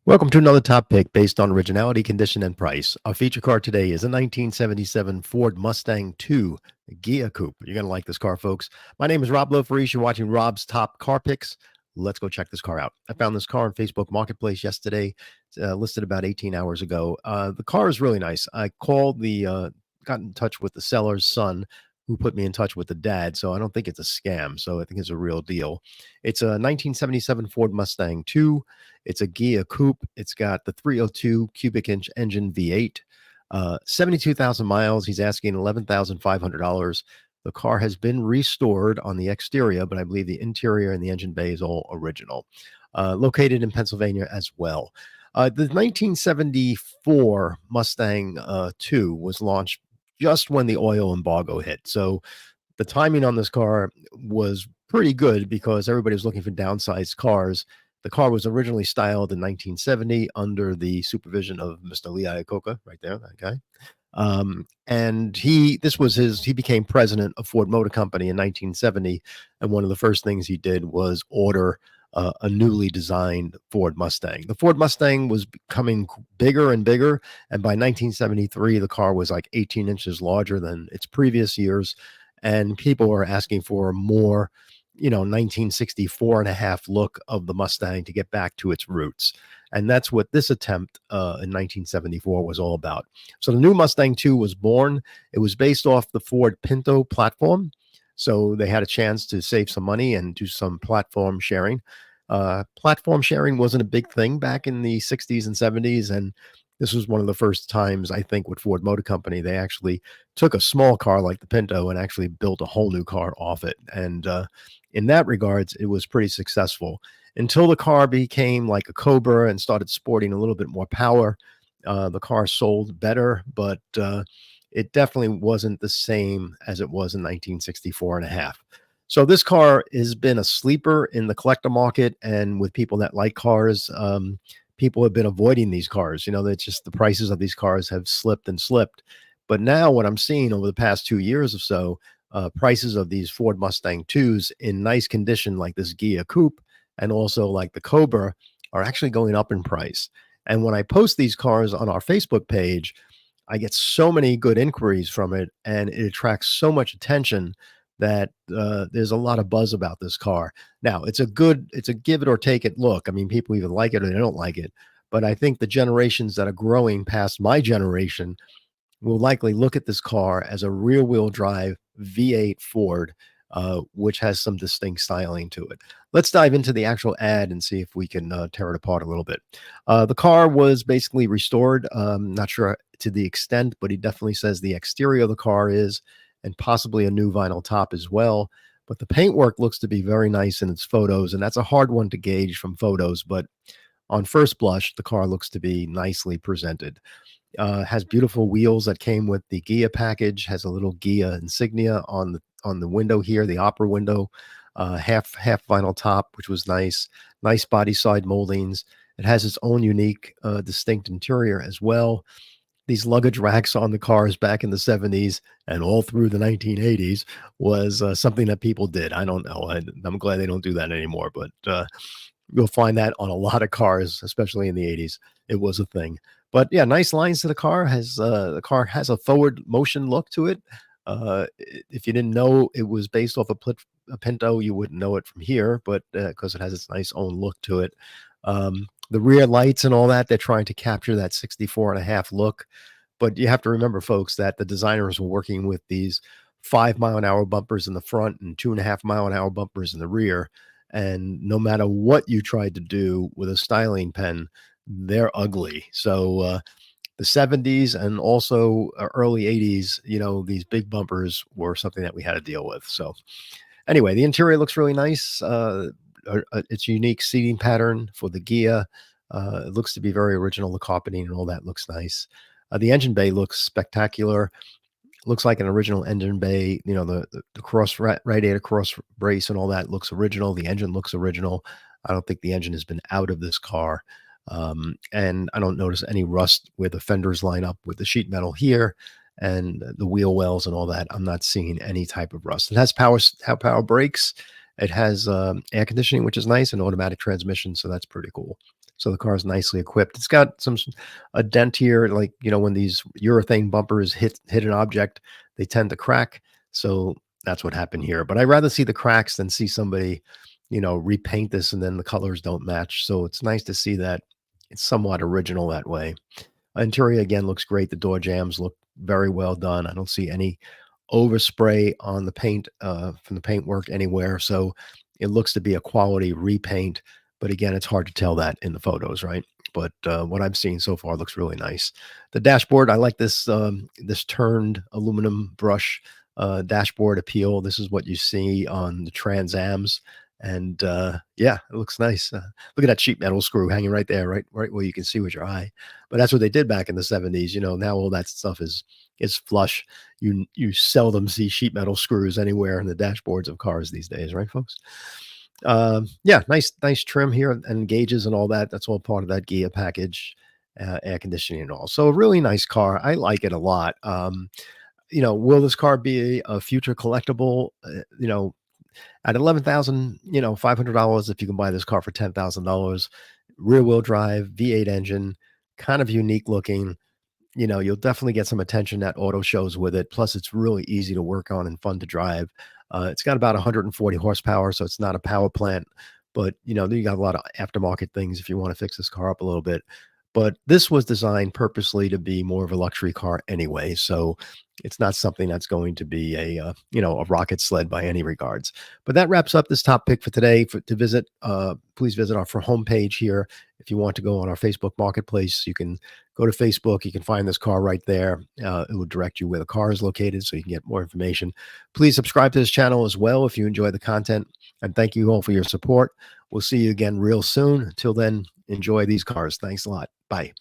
Welcome to another top pick based on originality, condition, and price. Our feature car today is a 1977 Ford Mustang II Ghia Coupe. You're going to like this car, folks. My name is Rob Lofarish. You're watching Rob's Top Car Picks. Let's go check this car out. I found this car on Facebook Marketplace yesterday, listed about 18 hours ago. The car is really nice. I got in touch with the seller's son, who put me in touch with the dad. So I don't think it's a scam. So I think it's a real deal. It's a 1977 Ford Mustang II. It's a Ghia Coupe. It's got the 302 cubic inch engine V8, 72,000 miles. He's asking $11,500. The car has been restored on the exterior, but I believe the interior and the engine bay is all original. Located in Pennsylvania as well. The 1974 Mustang II was launched just when the oil embargo hit. So the timing on this car was pretty good because everybody was looking for downsized cars. The car was originally styled in 1970 under the supervision of Mr. Ghia Coupe, right there, that guy. And he became president of Ford Motor Company in 1970. And one of the first things he did was order a newly designed Ford Mustang. The Ford Mustang was becoming bigger and bigger. And by 1973, the car was like 18 inches larger than its previous years. And people were asking for a more 1964 and a half look of the Mustang to get back to its roots. And that's what this attempt in 1974 was all about. So the new Mustang II was born. It was based off the Ford Pinto platform. So they had a chance to save some money and do some platform sharing. Platform sharing wasn't a big thing back in the 60s and 70s. And this was one of the first times, I think, with Ford Motor Company, they actually took a small car like the Pinto and actually built a whole new car off it. And in that regards, it was pretty successful until the car became like a Cobra and started sporting a little bit more power. The car sold better, but it definitely wasn't the same as it was in 1964 and a half. So this car has been a sleeper in the collector market and with people that like cars. People have been avoiding these cars. That's just the prices of these cars have slipped and slipped. But now what I'm seeing over the past 2 years or so, prices of these Ford Mustang IIs in nice condition like this Ghia Coupe and also like the Cobra are actually going up in price. And when I post these cars on our Facebook page, I get so many good inquiries from it and it attracts so much attention that there's a lot of buzz about this car. Now, it's a give it or take it look. I mean, people either like it or they don't like it. But I think the generations that are growing past my generation will likely look at this car as a rear-wheel drive V8 Ford, which has some distinct styling to it. Let's dive into the actual ad and see if we can tear it apart a little bit. The car was basically restored. Not sure to the extent, but he definitely says the exterior of the car is, and possibly a new vinyl top as well. But the paintwork looks to be very nice in its photos, and that's a hard one to gauge from photos. But on first blush, the car looks to be nicely presented. Has beautiful wheels that came with the Ghia package. Has a little Ghia insignia on the window here, the opera window. Half vinyl top, which was nice. Nice body side moldings. It has its own unique, distinct interior as well. These luggage racks on the cars back in the 70s and all through the 1980s was something that people did. I don't know. I'm glad they don't do that anymore, but you'll find that on a lot of cars, especially in the 80s. It was a thing. But yeah, nice lines to the car. The car has a forward motion look to it. If you didn't know it was based off a Pinto, you wouldn't know it from here, but because it has its nice own look to it. The rear lights and all that, they're trying to capture that 64 and a half look. But you have to remember, folks, that the designers were working with these 5-mile-an-hour bumpers in the front and 2.5-mile-an-hour bumpers in the rear. And no matter what you tried to do with a styling pen, they're ugly. So the 70s and also early 80s, these big bumpers were something that we had to deal with. So anyway, the interior looks really nice. It's a unique seating pattern for the Ghia. It looks to be very original. The carpeting and all that looks nice. The engine bay looks spectacular. Looks like an original engine bay. The cross radiator cross brace and all that looks original. The engine looks original. I don't think the engine has been out of this car. And I don't notice any rust where the fenders line up with the sheet metal here and the wheel wells and all that. I'm not seeing any type of rust. It has power brakes. It has air conditioning, which is nice, and automatic transmission, so that's pretty cool. So the car is nicely equipped. It's got a dent here, like when these urethane bumpers hit an object, they tend to crack. So that's what happened here. But I'd rather see the cracks than see somebody, repaint this and then the colors don't match. So it's nice to see that it's somewhat original that way. Interior again looks great. The door jambs look very well done. I don't see any overspray on the paint from the paintwork anywhere. So it looks to be a quality repaint. But again, it's hard to tell that in the photos, right? But what I'm seeing so far looks really nice. The dashboard, I like this turned aluminum brush dashboard appeal. This is what you see on the Trans Ams. And yeah, it looks nice. Look at that sheet metal screw hanging right there, right where you can see with your eye. But that's what they did back in the 70s. Now all that stuff is flush. You seldom see sheet metal screws anywhere in the dashboards of cars these days, right, folks? Yeah, nice trim here and gauges and all that. That's all part of that Ghia package, air conditioning and all. So a really nice car. I like it a lot. Will this car be a future collectible? At 11,000, $500, if you can buy this car for $10,000, rear wheel drive, V8 engine, kind of unique looking. You'll definitely get some attention at auto shows with it. Plus, it's really easy to work on and fun to drive. It's got about 140 horsepower, so it's not a power plant. But you got a lot of aftermarket things if you want to fix this car up a little bit. But this was designed purposely to be more of a luxury car anyway, so it's not something that's going to be a rocket sled by any regards. But that wraps up this top pick for today. Please visit our homepage here. If you want to go on our Facebook Marketplace, you can go to Facebook. You can find this car right there. It will direct you where the car is located so you can get more information. Please subscribe to this channel as well if you enjoy the content. And thank you all for your support. We'll see you again real soon. Until then, enjoy these cars. Thanks a lot. Bye.